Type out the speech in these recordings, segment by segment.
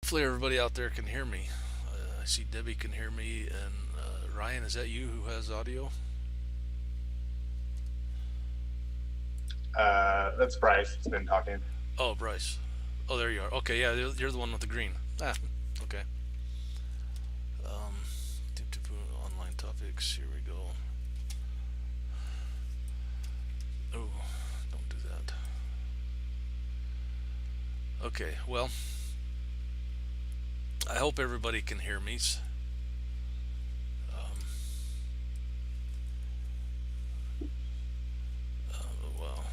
Hopefully everybody out there can hear me. I see Debbie can hear me, and Ryan, is that you who has audio? That's Bryce that's been talking. Oh, Bryce. Oh, there you are. Okay, yeah, you're the one with the green. Ah, okay. Um, online topics. Here we go. Oh, don't do that. Okay, well, I hope everybody can hear me. Um, well,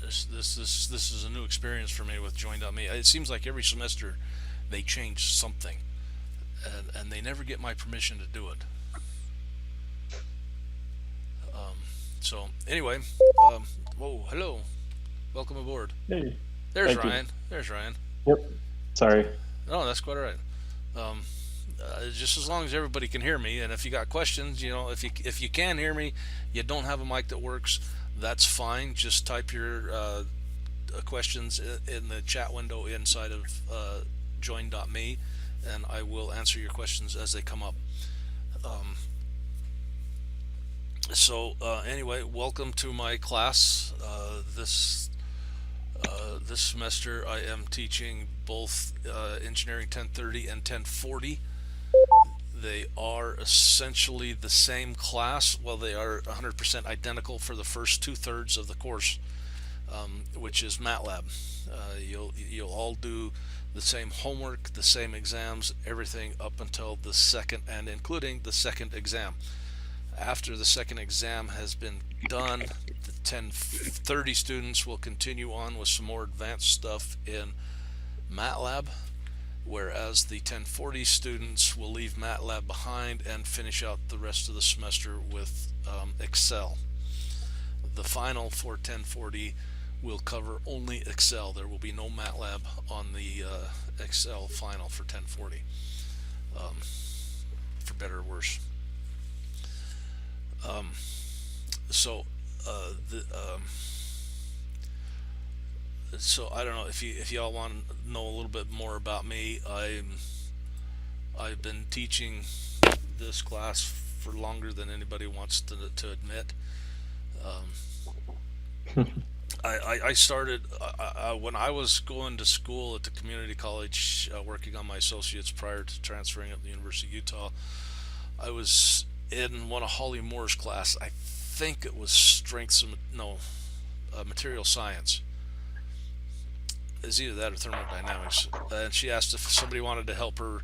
this is a new experience for me with Join.me. It seems like every semester they change something, and they never get my permission to do it. Um, so anyway, um, whoa, hello, welcome aboard. Hey, There's thank you. Ryan. There's Ryan. Yep. Sorry. No, that's quite all right. Um, just as long as everybody can hear me, and if you got questions, if you can hear me, you don't have a mic that works, that's fine. Just type your questions in the chat window inside of join.me, and I will answer your questions as they come up. Um, anyway, welcome to my class. This semester, I am teaching both Engineering 1030 and 1040. They are essentially the same class. Well, they are 100% identical for the first two-thirds of the course, which is MATLAB. You'll all do the same homework, the same exams, everything up until the second and including the second exam. After the second exam has been done, the 1030 students will continue on with some more advanced stuff in MATLAB, whereas the 1040 students will leave MATLAB behind and finish out the rest of the semester with Excel. The final for 1040 will cover only Excel. There will be no MATLAB on the Excel final for 1040, for better or worse. Um, so uh, the so I don't know if y'all want to know a little bit more about me. I've been teaching this class for longer than anybody wants to admit. Um, I started when I was going to school at the community college, working on my associates prior to transferring at the University of Utah. I was in one of Holly Moore's class. I think it was strengths and no material science. It's either that or thermodynamics. And she asked if somebody wanted to help her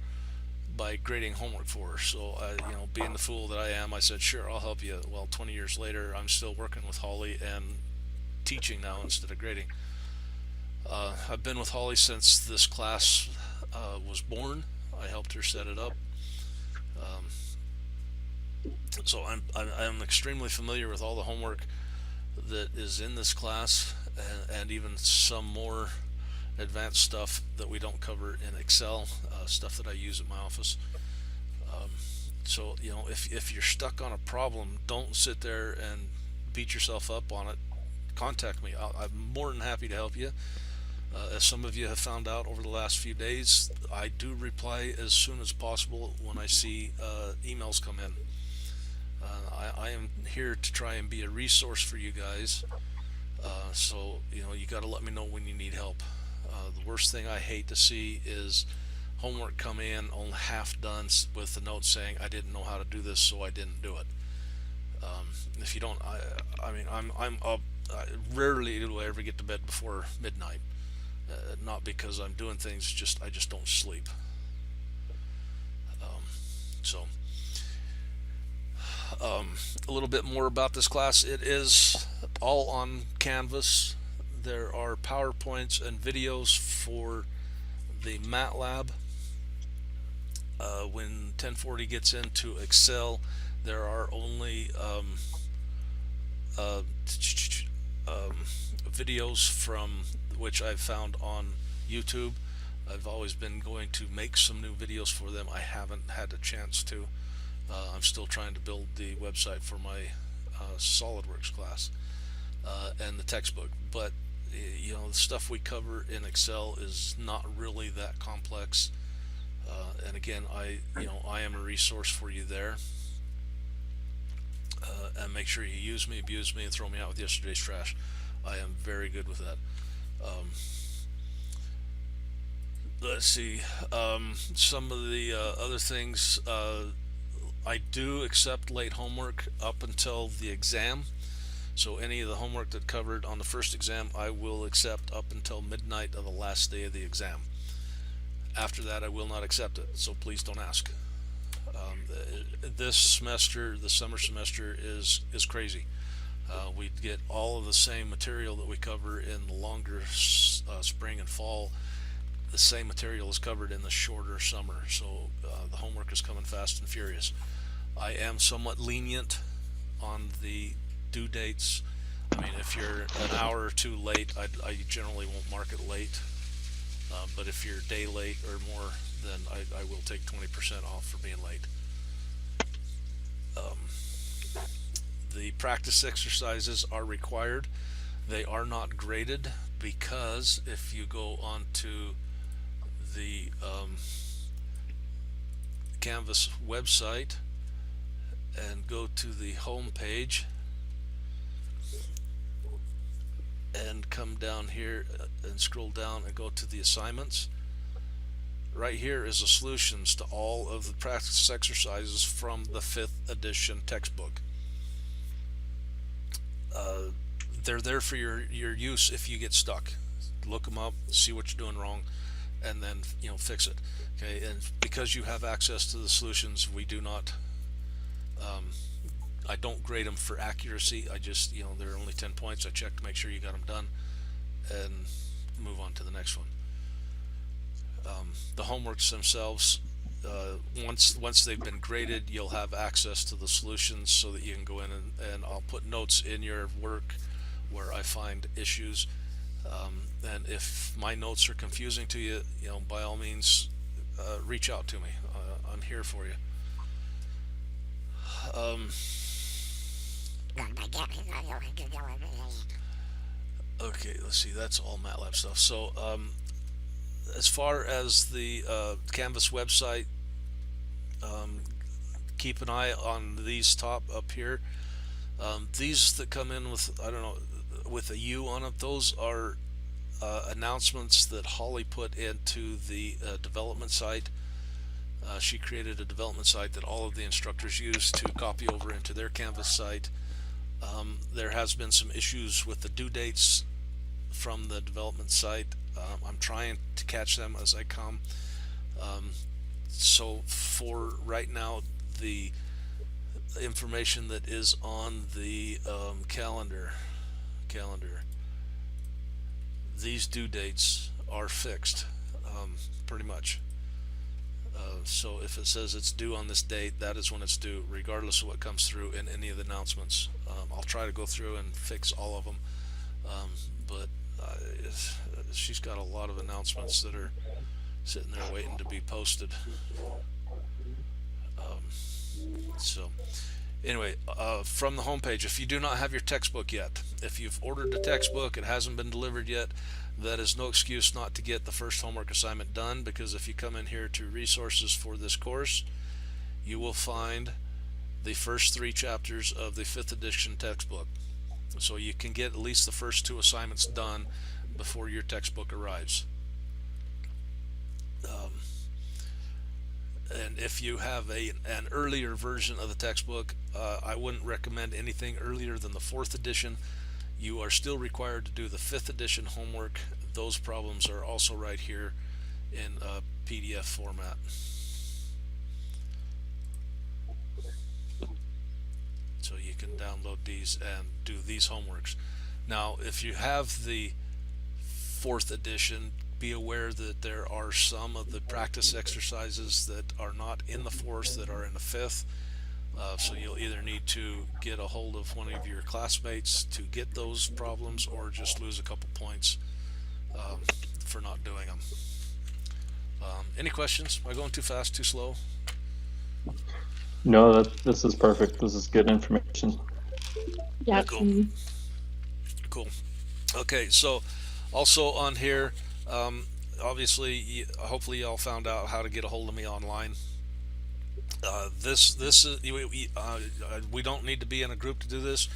by grading homework for her. So being the fool that I am, I said, sure, I'll help you. Well, 20 years later, I'm still working with Holly and teaching now instead of grading. I've been with Holly since this class was born. I helped her set it up. Um, so I'm extremely familiar with all the homework that is in this class, and even some more advanced stuff that we don't cover in Excel, stuff that I use at my office. Um, if you're stuck on a problem, don't sit there and beat yourself up on it. Contact me. I'm more than happy to help you. As some of you have found out over the last few days, I do reply as soon as possible when I see emails come in. I am here to try and be a resource for you guys. So you got to let me know when you need help. The worst thing I hate to see is homework come in only half done with the note saying I didn't know how to do this, so I didn't do it. If you don't, I'm up. Rarely do I ever get to bed before midnight. Not because I'm doing things, just I just don't sleep. Um, so a little bit more about this class. It is all on Canvas. There are PowerPoints and videos for the MATLAB. When 1040 gets into Excel, there are only uh, videos from which I've found on YouTube. I've always been going to make some new videos for them. I haven't had a chance to. I'm still trying to build the website for my SolidWorks class and the textbook. But the stuff we cover in Excel is not really that complex. And again, I am a resource for you there. And make sure you use me, abuse me, and throw me out with yesterday's trash. I am very good with that. Um, let's see. Some of the other things. I do accept late homework up until the exam. So any of the homework that covered on the first exam, I will accept up until midnight of the last day of the exam. After that, I will not accept it. So please don't ask. This semester, the summer semester, is crazy. We get all of the same material that we cover in the longer spring and fall. The same material is covered in the shorter summer. So the homework is coming fast and furious. I am somewhat lenient on the due dates. I mean, if you're an hour or two late, I generally won't mark it late. But if you're a day late or more, then I will take 20% off for being late. Um, the practice exercises are required. They are not graded because if you go onto the Canvas website and go to the home page and come down here and scroll down and go to the assignments, right here is the solutions to all of the practice exercises from the 5th edition textbook. They're there for your use if you get stuck. Look them up, see what you're doing wrong, and then fix it. Okay, and because you have access to the solutions, we do not. I don't grade them for accuracy. I just they're only 10 points. I check to make sure you got them done, and move on to the next one. The homeworks themselves, once they've been graded, you'll have access to the solutions so that you can go in and I'll put notes in your work where I find issues. And if my notes are confusing to you, by all means, reach out to me. I'm here for you. Um, okay, let's see. That's all MATLAB stuff. So, as far as the Canvas website, keep an eye on these top up here. These that come in with, I don't know, with a U on it, those are announcements that Holly put into the development site. She created a development site that all of the instructors use to copy over into their Canvas site. There has been some issues with the due dates from the development site. I'm trying to catch them as I come. So for right now, the information that is on the calendar, these due dates are fixed, pretty much. So if it says it's due on this date, that is when it's due, regardless of what comes through in any of the announcements. I'll try to go through and fix all of them, but she's got a lot of announcements that are sitting there waiting to be posted. So anyway, from the homepage, if you do not have your textbook yet, if you've ordered a textbook, it hasn't been delivered yet, that is no excuse not to get the first homework assignment done, because if you come in here to resources for this course, you will find the first 3 chapters of the 5th edition textbook. So you can get at least the first 2 assignments done before your textbook arrives. And if you have an earlier version of the textbook, I wouldn't recommend anything earlier than the 4th edition. You are still required to do the 5th edition homework. Those problems are also right here in PDF format. So you can download these and do these homeworks. Now, if you have the 4th edition, be aware that there are some of the practice exercises that are not in the 4th that are in the 5th. So you'll either need to get a hold of one of your classmates to get those problems, or just lose a couple points for not doing them. Any questions? Am I going too fast, too slow? No, this is perfect. This is good information. Yeah. Cool. Cool. Okay, so also on here, um, obviously, hopefully y'all found out how to get a hold of me online. This is we don't need to be in a group to do this.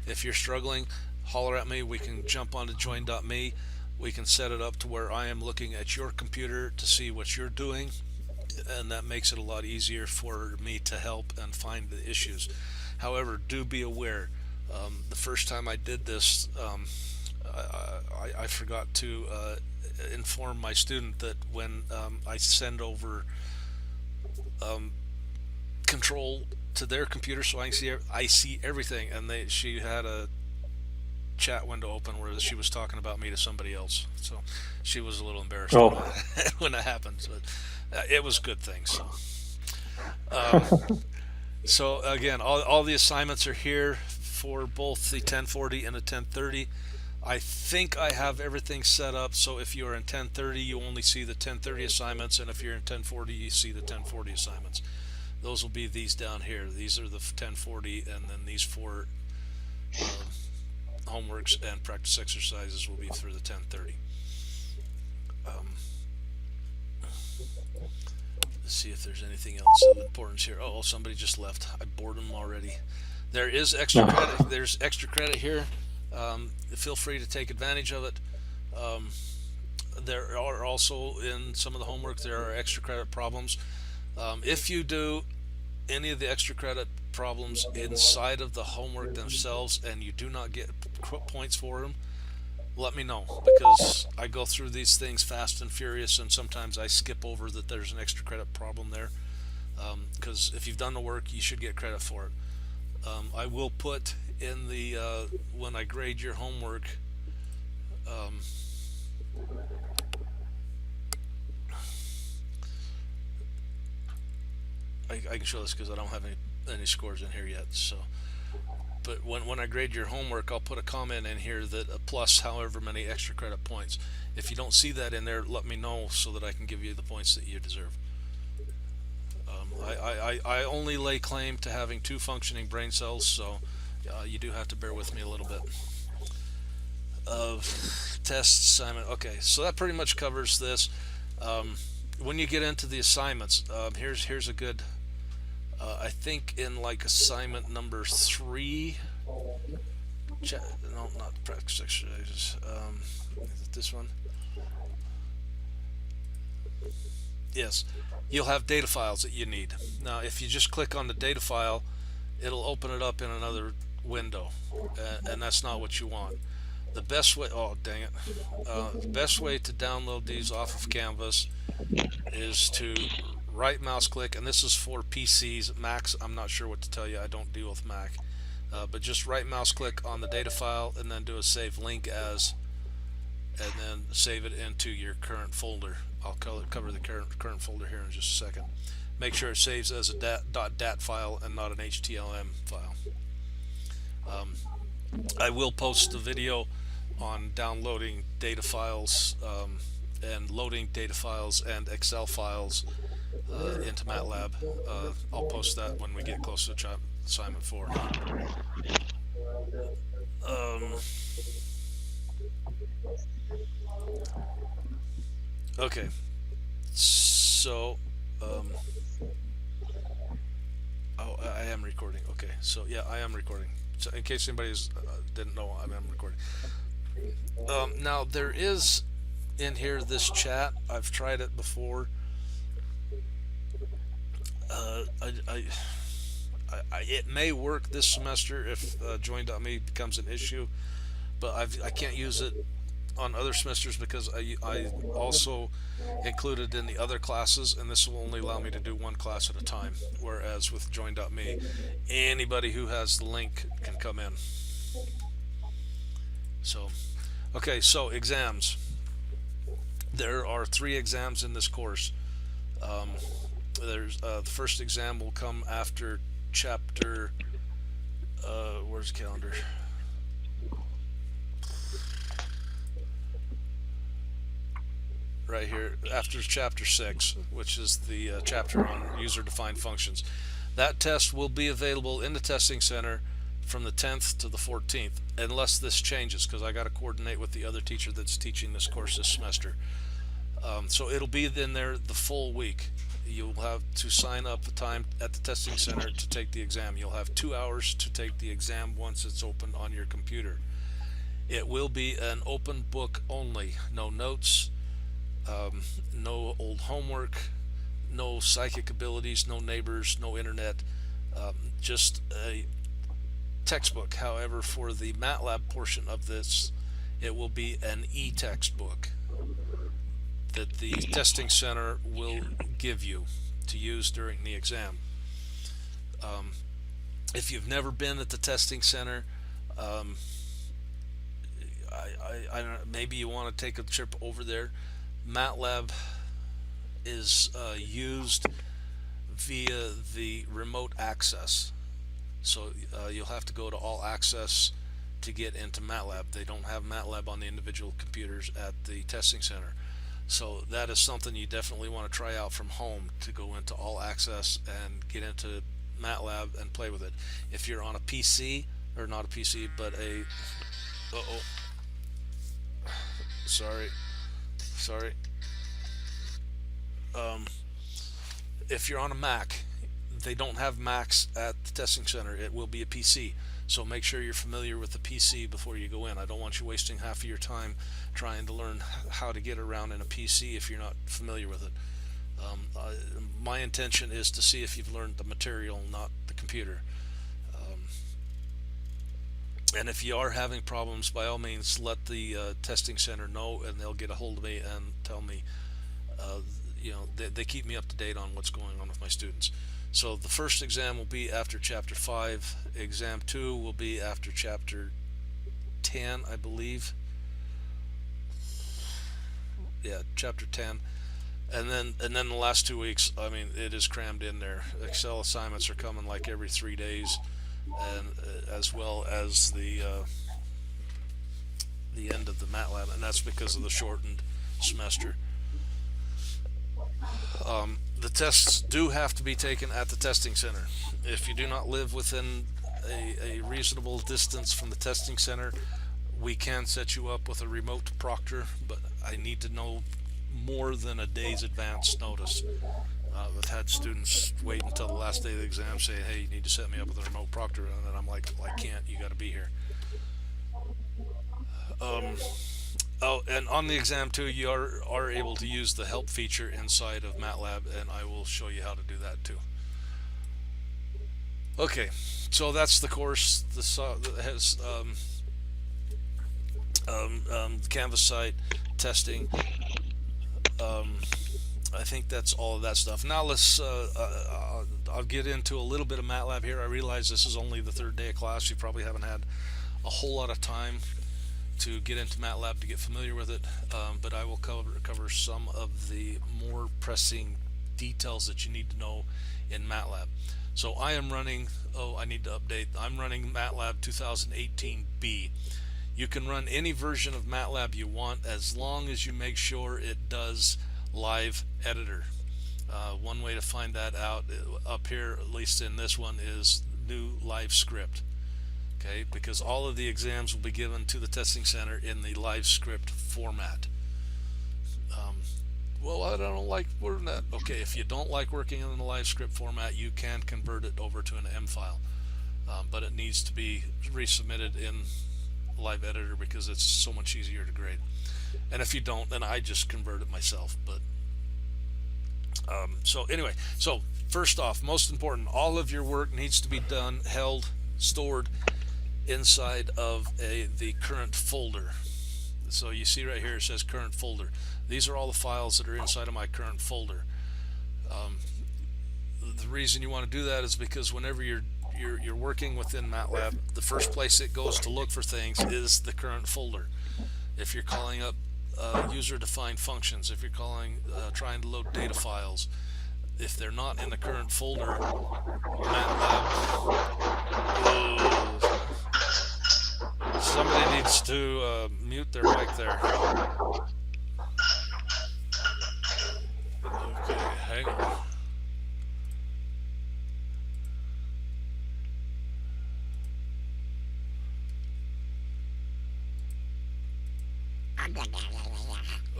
If you're struggling, holler at me. We can jump onto join.me. We can set it up to where I am looking at your computer to see what you're doing, and that makes it a lot easier for me to help and find the issues. However, do be aware. The first time I did this, I forgot to inform my student that when I send over um, control to their computer, so I see everything, and she had a chat window open where she was talking about me to somebody else. So she was a little embarrassed when Oh, that when that happened, but it was a good thing. Um, so again, all the assignments are here for both the 1040 and the 1030. I think I have everything set up so if you're in 1030, you only see the 1030 assignments, and if you're in 1040, you see the 1040 assignments. Those will be these down here. These are the 1040, and then these four homeworks and practice exercises will be through the 1030. Um, let's see if there's anything else of importance here. Oh, somebody just left. I bored them already. There is extra no. credit. There's extra credit here. Feel free to take advantage of it. Um, there are also in some of the homework there are extra credit problems. If you do any of the extra credit problems inside of the homework themselves and you do not get points for them, let me know, because I go through these things fast and furious, and sometimes I skip over that there's an extra credit problem there. Because if you've done the work, you should get credit for it. I will put in the when I grade your homework. Um, I can show this because I don't have any scores in here yet. So, but when I grade your homework, I'll put a comment in here that a plus however many extra credit points. If you don't see that in there, let me know so that I can give you the points that you deserve. I only lay claim to having two functioning brain cells, so you do have to bear with me a little bit. Test assignment. Okay, so that pretty much covers this. When you get into the assignments, here's a good. I think in like assignment number 3. No, not practice exercises. Is it this one? Yes, you'll have data files that you need. Now, if you just click on the data file, it'll open it up in another window, and that's not what you want. The best way, oh dang it, the best way to download these off of Canvas is to right mouse click, and this is for PCs. Macs, I'm not sure what to tell you. I don't deal with Mac, but just right mouse click on the data file and then do a save link as, and then save it into your current folder. I'll cover the current folder here in just a second. Make sure it saves as a .dat file and not an HTML file. I will post the video on downloading data files and loading data files and Excel files into MATLAB. I'll post that when we get close to assignment 4. Okay, so oh, I am recording. Okay, so yeah, I am recording. So in case anybody didn't know, I am recording. Now there is in here this chat. I've tried it before. It may work this semester if join.me becomes an issue, but I can't use it on other semesters because I also included in the other classes, and this will only allow me to do one class at a time, whereas with join.me, anybody who has the link can come in. So, okay, so exams. There are 3 exams in this course. There's the first exam will come after chapter. Where's the calendar? Right here after chapter 6, which is the chapter on user-defined functions. That test will be available in the testing center from the 10th to the 14th, unless this changes, because I got to coordinate with the other teacher that's teaching this course this semester. So it'll be in there the full week. You'll have to sign up the time at the testing center to take the exam. You'll have 2 hours to take the exam once it's open on your computer. It will be an open book only. No notes, no old homework, no psychic abilities, no neighbors, no internet, just a textbook. However, for the MATLAB portion of this, it will be an e-textbook that the testing center will give you to use during the exam. If you've never been at the testing center, I don't know, maybe you want to take a trip over there. MATLAB is used via the remote access. So you'll have to go to all access to get into MATLAB. They don't have MATLAB on the individual computers at the testing center. So that is something you definitely want to try out from home, to go into all access and get into MATLAB and play with it. If you're on a PC, or not a PC, but a sorry if you're on a Mac, they don't have Macs at the testing center. It will be a PC. So make sure you're familiar with the PC before you go in. I don't want you wasting half of your time trying to learn how to get around in a PC if you're not familiar with it. My intention is to see if you've learned the material, not the computer. And if you are having problems, by all means, let the testing center know, and they'll get a hold of me and tell me. They keep me up to date on what's going on with my students. So the first exam will be after Chapter 5. Exam 2 will be after Chapter 10, I believe. Yeah, Chapter 10. And then the last 2 weeks, I mean, it is crammed in there. Excel assignments are coming like every 3 days, and as well as the end of the MATLAB, and that's because of the shortened semester. The tests do have to be taken at the testing center. If you do not live within a reasonable distance from the testing center, we can set you up with a remote proctor, but I need to know more than a day's advance notice. I've had students wait until the last day of the exam, say, hey, you need to set me up with a remote proctor, and then I'm like, well, I can't, you got to be here. And on the exam too, you are able to use the help feature inside of MATLAB, and I will show you how to do that too. Okay, so that's the course. This has Canvas site testing. I think that's all of that stuff. Now let's I'll get into a little bit of MATLAB here. I realize this is only the third day of class. You probably haven't had a whole lot of time to get into MATLAB to get familiar with it, but I will cover some of the more pressing details that you need to know in MATLAB. So I am running, I need to update, I'm running MATLAB 2018B. You can run any version of MATLAB you want as long as you make sure it does live editor. One way to find that out up here, at least in this one, is new live script. Okay, because all of the exams will be given to the testing center in the live script format. Well, I don't like working that. Okay, if you don't like working in the live script format, you can convert it over to an M file, but it needs to be resubmitted in live editor because it's so much easier to grade. And if you don't, then I just convert it myself. But so anyway, so first off, most important, all of your work needs to be done, held, stored inside of the current folder. So you see right here it says current folder. These are all the files that are inside of my current folder. The reason you want to do that is because whenever you're working within MATLAB, the first place it goes to look for things is the current folder. If you're calling up user-defined functions, if you're trying to load data files, if they're not in the current folder, MATLAB. Somebody needs to mute their mic there. Okay, hang on.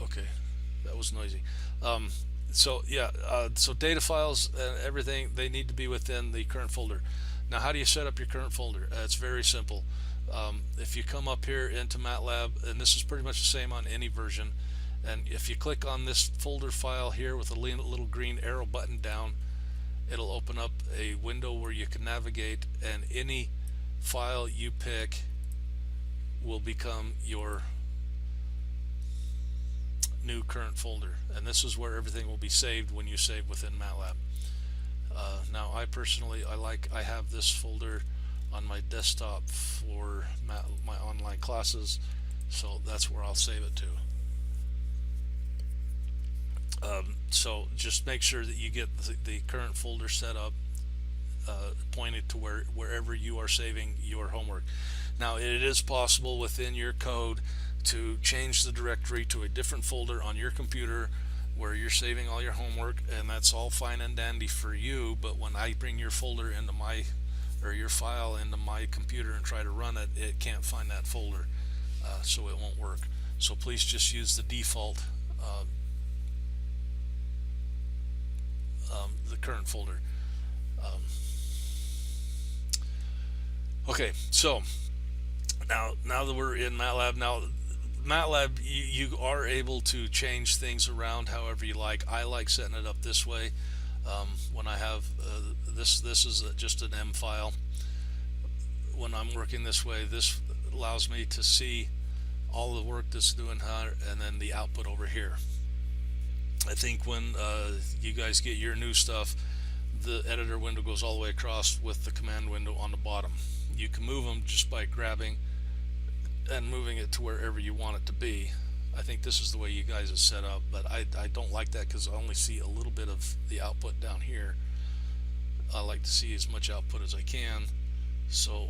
Okay, that was noisy. Um, so yeah, so data files and everything, they need to be within the current folder. Now, how do you set up your current folder? It's very simple. If you come up here into MATLAB, and this is pretty much the same on any version, and if you click on this folder file here with a little green arrow button down, it'll open up a window where you can navigate, and any file you pick will become your new current folder, and this is where everything will be saved when you save within MATLAB. Now, I have this folder on my desktop for my online classes, so that's where I'll save it to. So just make sure that you get the current folder set up, pointed to wherever you are saving your homework. Now, it is possible within your code to change the directory to a different folder on your computer where you're saving all your homework, and that's all fine and dandy for you. But when I bring your folder into your file into my computer and try to run it, it can't find that folder, so it won't work. So please just use the default, the current folder. Um, okay, so now that we're in MATLAB, you are able to change things around however you like. I like setting it up this way. When I have this is just an M file. When I'm working this way, this allows me to see all the work that's doing here, and then the output over here. I think when you guys get your new stuff, the editor window goes all the way across with the command window on the bottom. You can move them just by grabbing and moving it to wherever you want it to be. I think this is the way you guys are set up, but I don't like that because I only see a little bit of the output down here. I like to see as much output as I can, so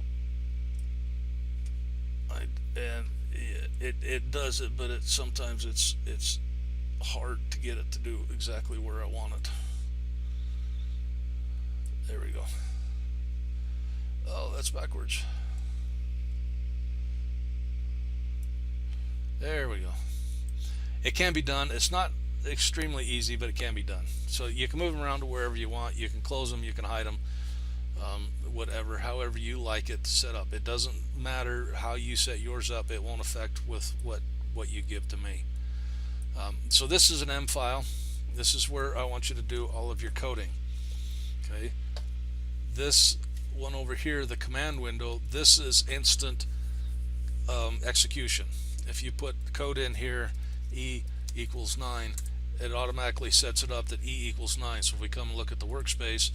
it does it, but sometimes it's hard to get it to do exactly where I want it. There we go. Oh, that's backwards. There we go. It can be done. It's not extremely easy, but it can be done. So you can move them around to wherever you want. You can close them, you can hide them, whatever, however you like it set up. It doesn't matter how you set yours up. It won't affect with what you give to me. So this is an M file. This is where I want you to do all of your coding. Okay. This one over here, the command window, this is instant execution. If you put code in here, E equals 9, it automatically sets it up that E equals 9. So if we come and look at the workspace,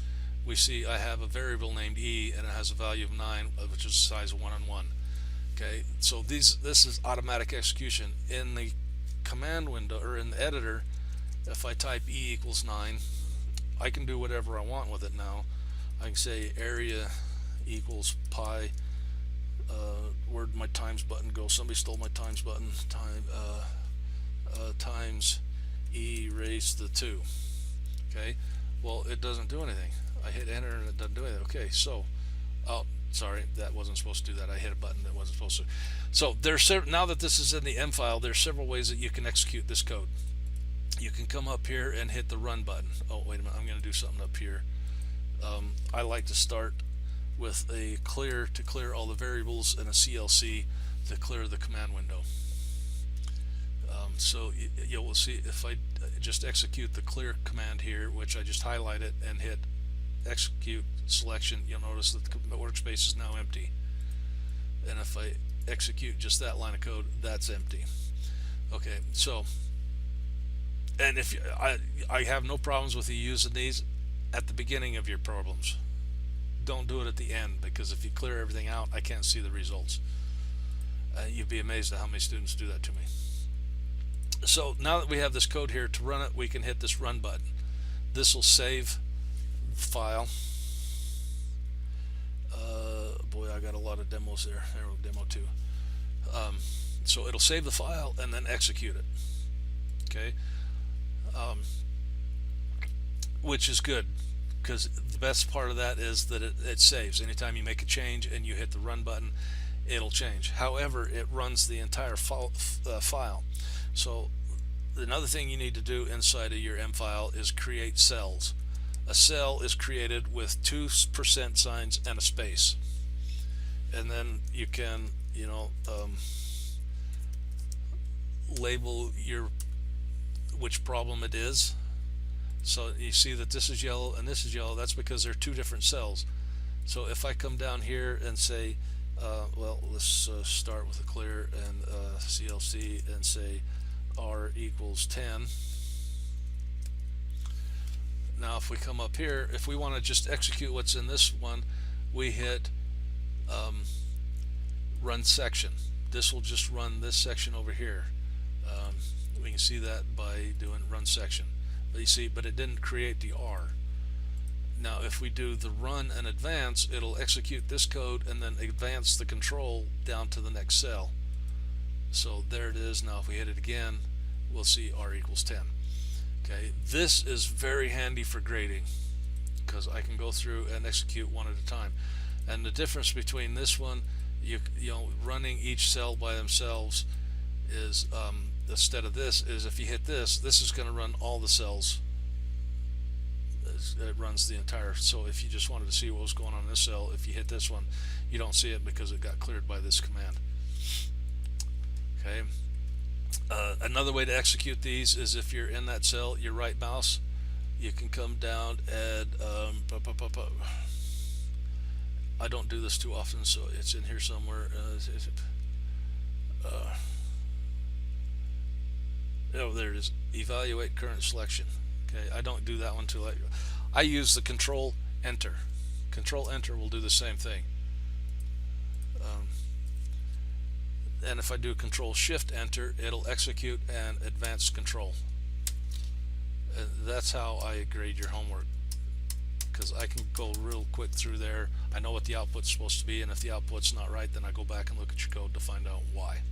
we see I have a variable named E, and it has a value of 9, which is the size of 1 on 1. Okay, so this is automatic execution. In the command window, or in the editor, if I type E equals 9, I can do whatever I want with it now. I can say area equals pi. Where'd my times button go? Somebody stole my times button. Times e raised to the 2. Okay, well, it doesn't do anything. I hit enter and it doesn't do anything. Okay, so oh, sorry, that wasn't supposed to do that. I hit a button that wasn't supposed to. So now that this is in the M file, there's several ways that you can execute this code. You can come up here and hit the run button. Oh, wait a minute, I'm going to do something up here. I like to start with a clear to clear all the variables, and a CLC to clear the command window. So you will see if I just execute the clear command here, which I just highlight it and hit execute selection, you'll notice that the workspace is now empty. And if I execute just that line of code, that's empty. Okay, so, and if I have no problems with you using these at the beginning of your problems. Don't do it at the end, because if you clear everything out, I can't see the results. You'd be amazed at how many students do that to me. So now that we have this code here to run it, we can hit this run button. This will save the file. Boy, I got a lot of demos there. There we go, demo 2. So it'll save the file and then execute it. Okay, which is good, because the best part of that is that it saves. Anytime you make a change and you hit the run button, it'll change. However, it runs the entire file. So another thing you need to do inside of your M file is create cells. A cell is created with 2% signs and a space, and then you can, label your which problem it is. So you see that this is yellow and this is yellow. That's because they're two different cells. So if I come down here and say, well, let's start with a clear and CLC and say R equals 10. Now if we come up here, if we want to just execute what's in this one, we hit run section. This will just run this section over here. We can see that by doing run section. But you see, but it didn't create the R. Now if we do the run and advance, it'll execute this code and then advance the control down to the next cell. So there it is. Now if we hit it again, we'll see R equals 10. Okay, this is very handy for grading because I can go through and execute one at a time. And the difference between this one, running each cell by themselves is instead of this is if you hit this is going to run all the cells. It runs the entire. So if you just wanted to see what was going on in this cell, if you hit this one, you don't see it because it got cleared by this command. Okay. Another way to execute these is if you're in that cell, your right mouse, you can come down and I don't do this too often, so it's in here somewhere. Oh, there it is. Evaluate current selection. Okay, I don't do that one too late. I use the Control Enter. Control Enter will do the same thing. And if I do Control Shift Enter, it'll execute an advanced control. And that's how I grade your homework, because I can go real quick through there. I know what the output's supposed to be, and if the output's not right, then I go back and look at your code to find out why.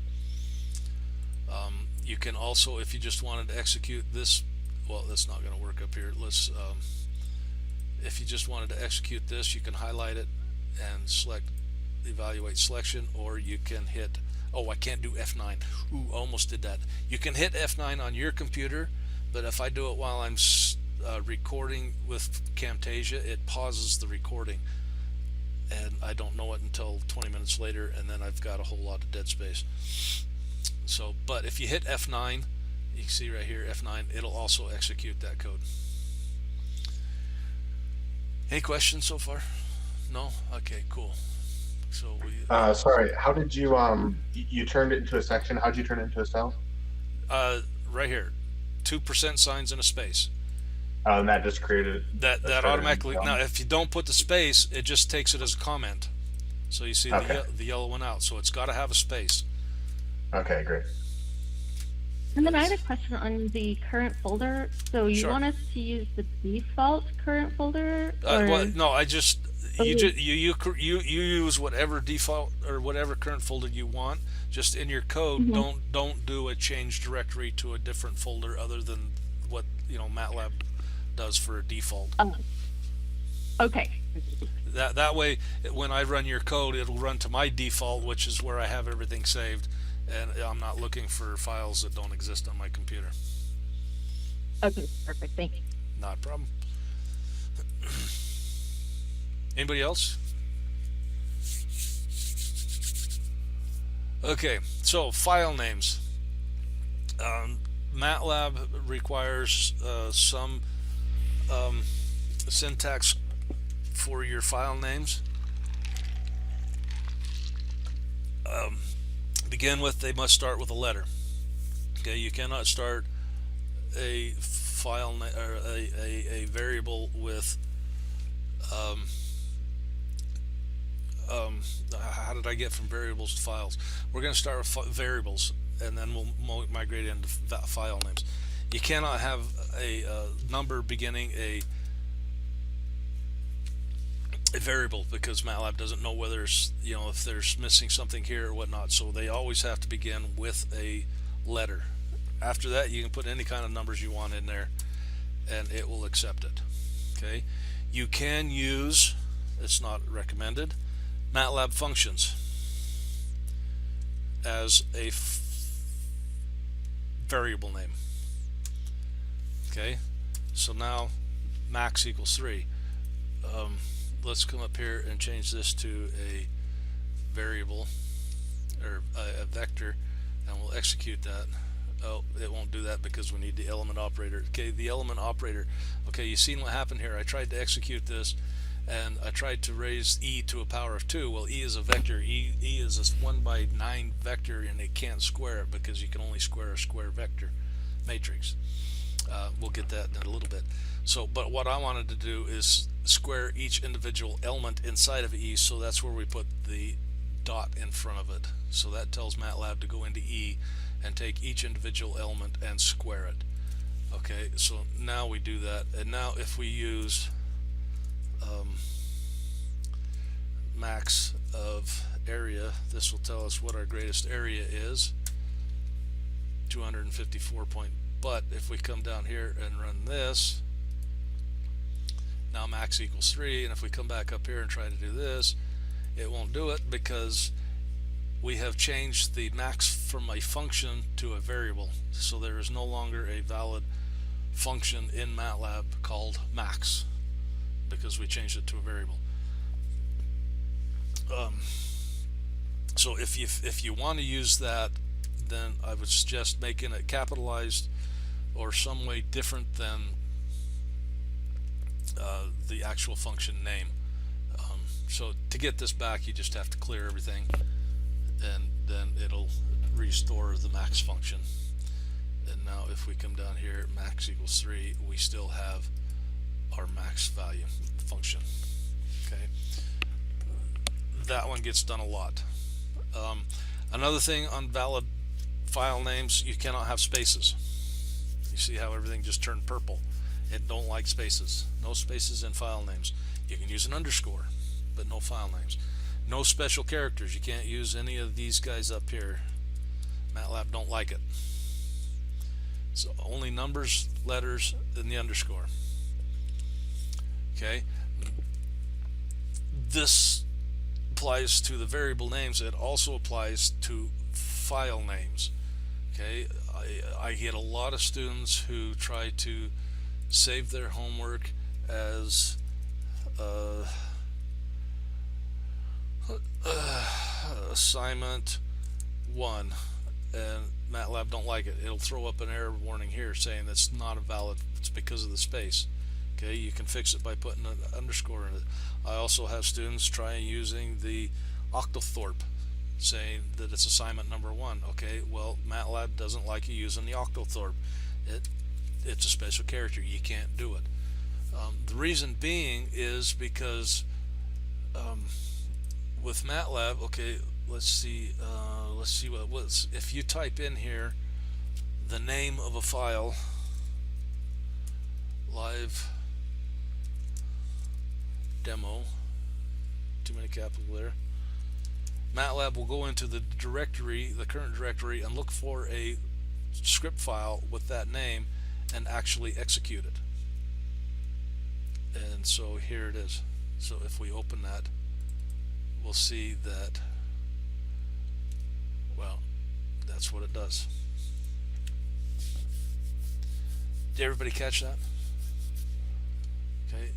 You can also, if you just wanted to execute this, well, that's not going to work up here. Let's if you just wanted to execute this, you can highlight it and select evaluate selection, or you can hit, oh, I can't do F9. Ooh, almost did that. You can hit F9 on your computer, but if I do it while I'm recording with Camtasia, it pauses the recording, and I don't know it until 20 minutes later, and then I've got a whole lot of dead space. So, but if you hit F9, you can see right here, F9, it'll also execute that code. Any questions so far? No? Okay, cool. So we sorry, how did you you turned it into a section? How did you turn it into a cell? right here, 2% signs in a space. And that just created That automatically. Now if you don't put the space, it just takes it as a comment. So you see Okay. the yellow one out, so it's got to have a space. Okay, great. And then I had a question on the current folder. So you Sure. want us to use the default current folder? Well, no, I just you Okay. you use whatever default or whatever current folder you want. Just in your code, don't do a change directory to a different folder other than what MATLAB does for a default. Okay. That way, when I run your code, it'll run to my default, which is where I have everything saved, and I'm not looking for files that don't exist on my computer. Okay, perfect. Thank you. Not a problem. Anybody else? Okay, so file names. MATLAB requires some syntax for your file names. Begin with, they must start with a letter. Okay, you cannot start a file or a variable with how did I get from variables to files? We're going to start with variables, and then we'll migrate into file names. You cannot have a number beginning a variable, because MATLAB doesn't know whether if there's missing something here or whatnot. So they always have to begin with a letter. After that, you can put any kind of numbers you want in there, and it will accept it. Okay, you can use, it's not recommended, MATLAB functions. as a variable name. Okay, so now max equals 3. Let's come up here and change this to a variable, or a vector, and we'll execute that. Oh, it won't do that because we need the element operator. Okay, the element operator. Okay, you seen what happened here. I tried to execute this and I tried to raise e to a power of 2. Well, e is a vector. E is a 1/9 vector, and it can't square it because you can only square a square vector matrix. We'll get that in a little bit. So, but what I wanted to do is square each individual element inside of e, so that's where we put the dot in front of it. So that tells MATLAB to go into e and take each individual element and square it. Okay, so now we do that, and now if we use max of area, this will tell us what our greatest area is, 254 point. But if we come down here and run this, now max equals 3, and if we come back up here and try to do this, it won't do it because we have changed the max from a function to a variable. So there is no longer a valid function in MATLAB called max because we changed it to a variable. So if you want to use that, then I would suggest making it capitalized or some way different than the actual function name. So to get this back, you just have to clear everything, and then it'll restore the max function. And now if we come down here, max equals 3, we still have our max value function. Okay, that one gets done a lot. Another thing on valid file names, you cannot have spaces. You see how everything just turned purple? It don't like spaces. No spaces in file names. You can use an underscore, but no file names. No special characters. You can't use any of these guys up here. MATLAB don't like it. So only numbers, letters, and the underscore. Okay. This applies to the variable names. It also applies to file names. Okay. I get a lot of students who try to save their homework as assignment 1, and MATLAB don't like it. It'll throw up an error warning here saying that's not a valid, it's because of the space. Okay, you can fix it by putting an underscore in it. I also have students try using the octothorpe, saying that it's assignment number 1. Okay, well, MATLAB doesn't like you using the octothorpe. It's a special character. You can't do it. The reason being is because with MATLAB, okay, let's see what's if you type in here the name of a file, live demo, too many capital there, MATLAB will go into the directory, the current directory, and look for a script file with that name and actually execute it. And so here it is. So if we open that, we'll see that, well, that's what it does. Did everybody catch that? Okay,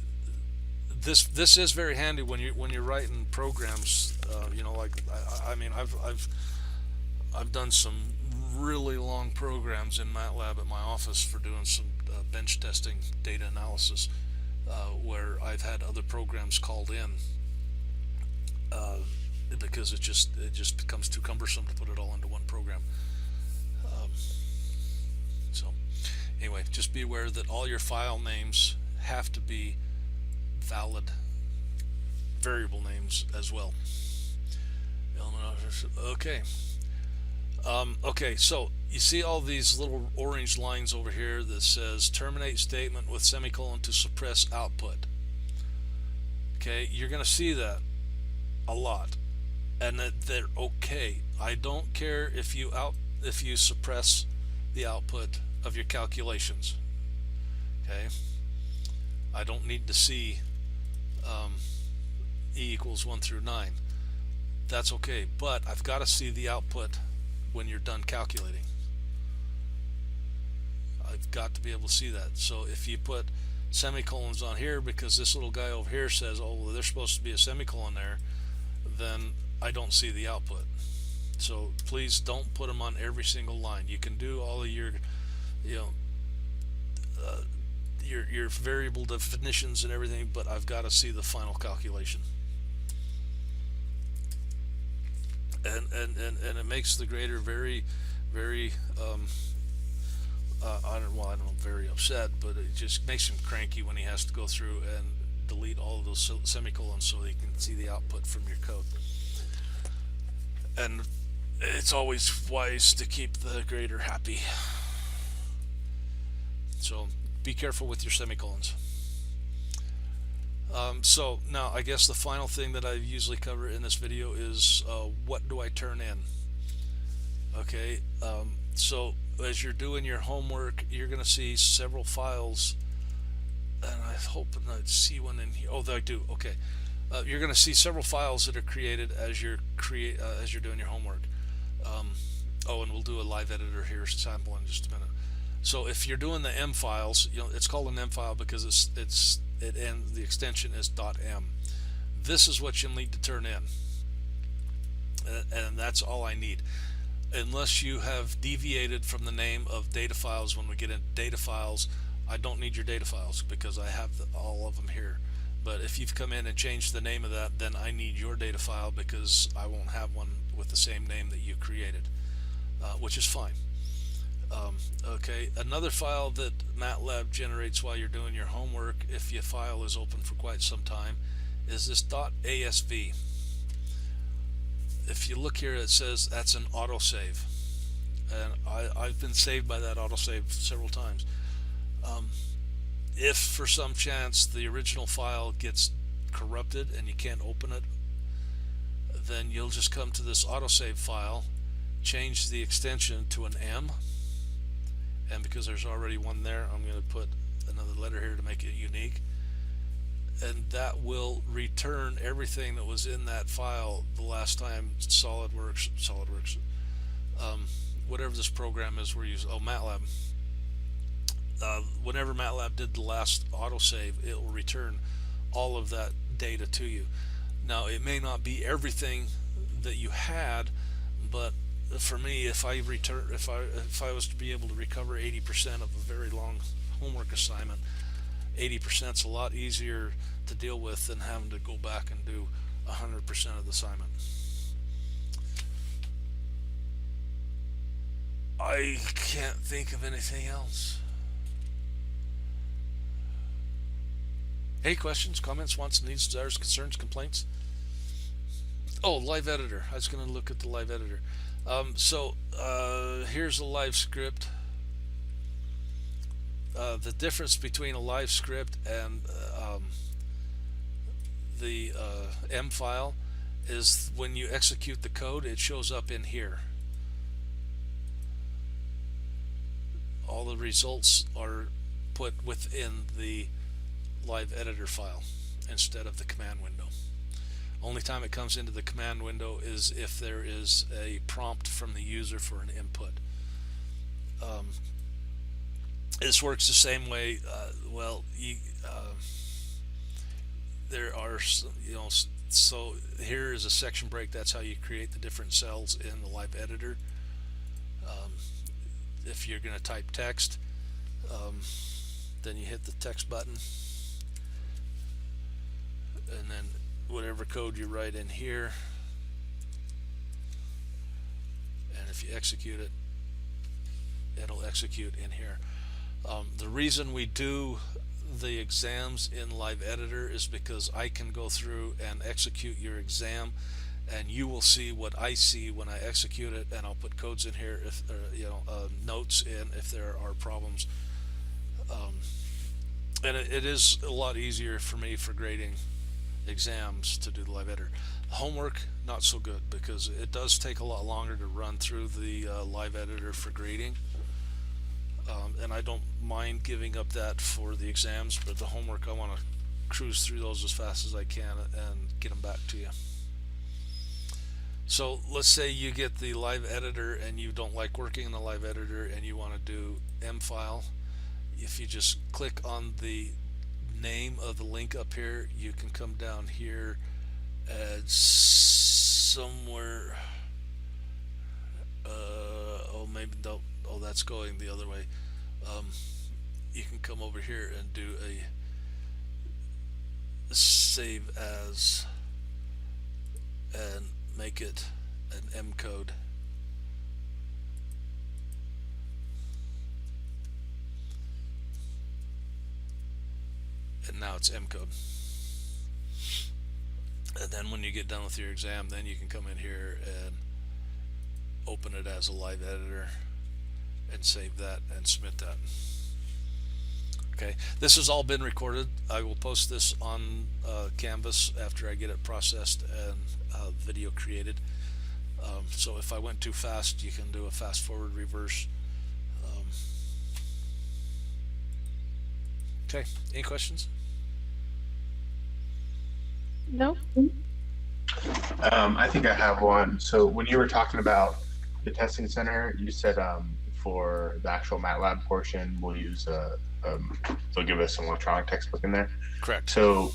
this is very handy when you're writing programs. You know, like I mean, I've done some really long programs in MATLAB at my office for doing some bench testing data analysis, where I've had other programs called in because it just becomes too cumbersome to put it all into one program. So anyway, just be aware that all your file names have to be valid variable names as well. Okay. Okay, so you see all these little orange lines over here that says terminate statement with semicolon to suppress output. Okay, you're going to see that a lot, and that they're okay. I don't care if you suppress the output of your calculations. Okay, I don't need to see e equals 1 through 9. That's okay, but I've got to see the output when you're done calculating. I've got to be able to see that. So if you put semicolons on here because this little guy over here says, oh, well, there's supposed to be a semicolon there, then I don't see the output. So please don't put them on every single line. You can do all of your, you know, your variable definitions and everything, but I've got to see the final calculation. And it makes the grader very, very I don't know, very upset, but it just makes him cranky when he has to go through and delete all of those semicolons so he can see the output from your code. And it's always wise to keep the grader happy. So be careful with your semicolons. So now I guess the final thing that I usually cover in this video is what do I turn in? Okay, so as you're doing your homework, you're going to see several files, and I hope I see one in here. Oh, I do. Okay, you're going to see several files that are created as you're doing your homework. Oh, and we'll do a live editor here sample in just a minute. So if you're doing the M files, it's called an M file because the extension is .m. This is what you'll need to turn in, and that's all I need. Unless you have deviated from the name of data files. When we get into data files, I don't need your data files because I have all of them here. But if you've come in and changed the name of that, then I need your data file because I won't have one with the same name that you created, which is fine. Okay, another file that MATLAB generates while you're doing your homework, if your file is open for quite some time, is this .asv. If you look here, it says that's an autosave, and I've been saved by that autosave several times. If for some chance the original file gets corrupted and you can't open it, then you'll just come to this autosave file, change the extension to an M, and because there's already one there, I'm going to put another letter here to make it unique, and that will return everything that was in that file the last time SolidWorks, whatever this program is we're using, MATLAB. Whenever MATLAB did the last autosave, it will return all of that data to you. Now, it may not be everything that you had, but for me, if I was to be able to recover 80% of a very long homework assignment, 80% is a lot easier to deal with than having to go back and do 100% of the assignment. I can't think of anything else. Any questions, comments, wants, needs, desires, concerns, complaints? Oh, live editor. I was going to look at the live editor. Here's a live script. The difference between a live script and the M file is when you execute the code, it shows up in here. All the results are put within the live editor file instead of the command window. Only time it comes into the command window is if there is a prompt from the user for an input. This works the same way. There are, so here is a section break. That's how you create the different cells in the live editor. If you're going to type text, then you hit the text button, and then whatever code you write in here, and if you execute it, it'll execute in here. The reason we do the exams in live editor is because I can go through and execute your exam, and you will see what I see when I execute it, and I'll put codes in here if notes in if there are problems. And it is a lot easier for me for grading exams to do the live editor. Homework, not so good, because it does take a lot longer to run through the live editor for grading, and I don't mind giving up that for the exams, but the homework, I want to cruise through those as fast as I can and get them back to you. So let's say you get the live editor and you don't like working in the live editor and you want to do M file. If you just click on the name of the link up here, you can come down here and somewhere. Oh, maybe no. Oh, that's going the other way. Um, you can come over here and do a save as and make it an M code. And now it's M code. And then when you get done with your exam, then you can come in here and open it as a live editor and save that and submit that. Okay, this has all been recorded. I will post this on Canvas after I get it processed and video created. So if I went too fast, you can do a fast forward reverse. Okay, any questions? No? I think I have one. So when you were talking about the testing center, you said for the actual MATLAB portion, we'll use they'll give us an electronic textbook in there. Correct. So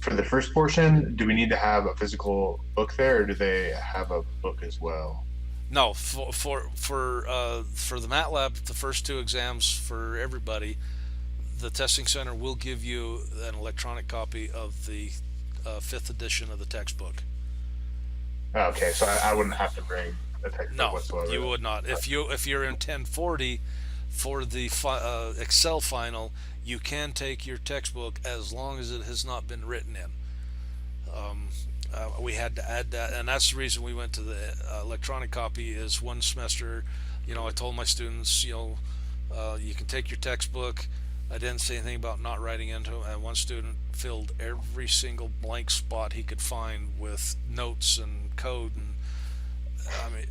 for the first portion, do we need to have a physical book there, or do they have a book as well? No, for the MATLAB, the first two exams for everybody, the testing center will give you an electronic copy of the fifth edition of the textbook. Okay, so I wouldn't have to bring a textbook No, whatsoever. you would not. If you're in 1040 for the Excel final, you can take your textbook as long as it has not been written in. We had to add that, and that's the reason we went to the electronic copy. Is one semester, I told my students, you can take your textbook. I didn't say anything about not writing into it, and one student filled every single blank spot he could find with notes and code, and I mean,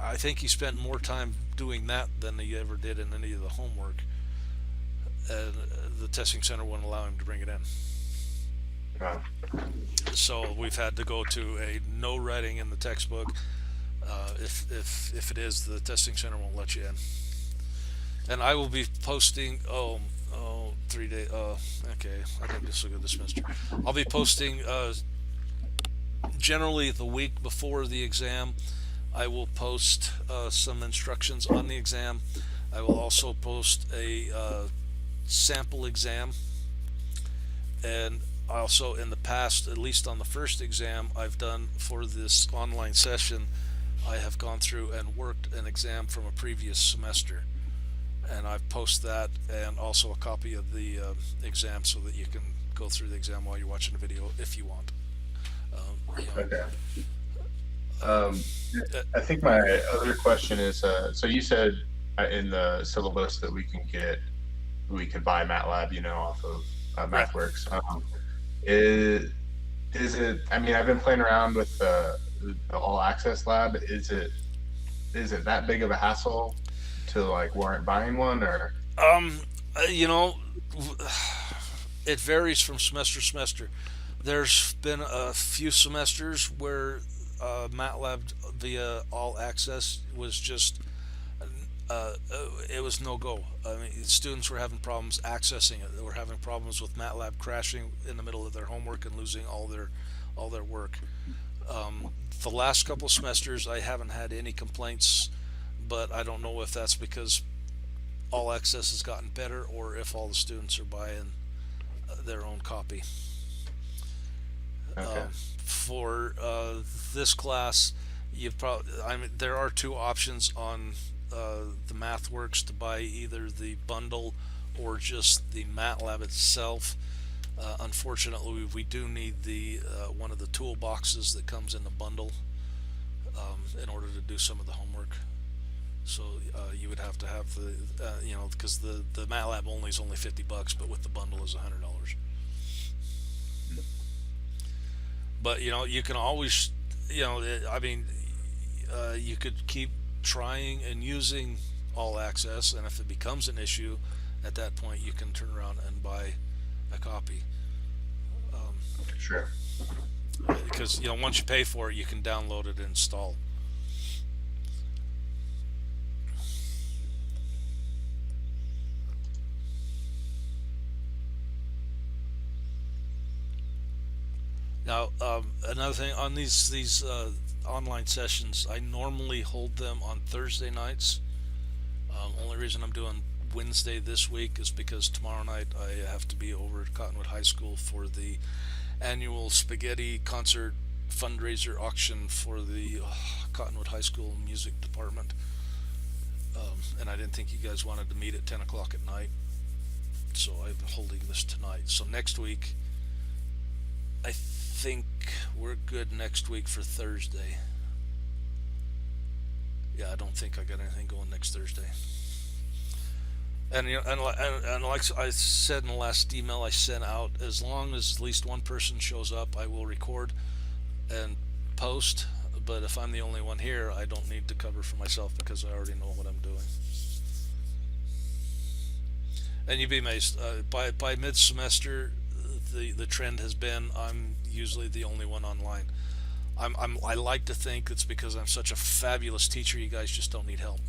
I think he spent more time doing that than he ever did in any of the homework, and the testing center wouldn't allow him to bring it in. Wow. So we've had to go to a no writing in the textbook. If it is, the testing center won't let you in. And I will be posting. 3 days. Okay. I think this will get dismissed. I'll be posting. Generally, the week before the exam, I will post some instructions on the exam. I will also post a sample exam, and also in the past, at least on the first exam I've done for this online session, I have gone through and worked an exam from a previous semester, and I've posted that and also a copy of the exam so that you can go through the exam while you're watching the video if you want. Okay. I think my other question is, so you said in the syllabus that we can buy MATLAB, off of MathWorks. Is it? I mean, I've been playing around with the All Access Lab. Is it that big of a hassle to warrant buying one, or? It varies from semester to semester. There's been a few semesters where MATLAB via All Access was just it was no go. I mean, students were having problems accessing it. They were having problems with MATLAB crashing in the middle of their homework and losing all their work. The last couple semesters, I haven't had any complaints, but I don't know if that's because All Access has gotten better or if all the students are buying their own copy. Okay. For this class, there are two options on the MathWorks to buy either the bundle or just the MATLAB itself. Unfortunately, we do need the one of the toolboxes that comes in the bundle in order to do some of the homework. So you would have to have the because the MATLAB only is only $50, but with the bundle is $100. But you can always, I mean, you could keep trying and using All Access, and if it becomes an issue, at that point you can turn around and buy a copy. Sure. because once you pay for it, you can download it and install. Now, another thing on these online sessions, I normally hold them on Thursday nights. Only reason I'm doing Wednesday this week is because tomorrow night I have to be over at Cottonwood High School for the annual spaghetti concert fundraiser auction for the Cottonwood High School music department. And I didn't think you guys wanted to meet at 10 o'clock at night, so I'm holding this tonight. So next week, I think we're good next week for Thursday. Yeah, I don't think I got anything going next Thursday. And like I said in the last email I sent out, as long as at least one person shows up, I will record and post. But if I'm the only one here, I don't need to cover for myself because I already know what I'm doing. And you'd be amazed. By mid semester, the trend has been I'm usually the only one online. I like to think it's because I'm such a fabulous teacher. You guys just don't need help.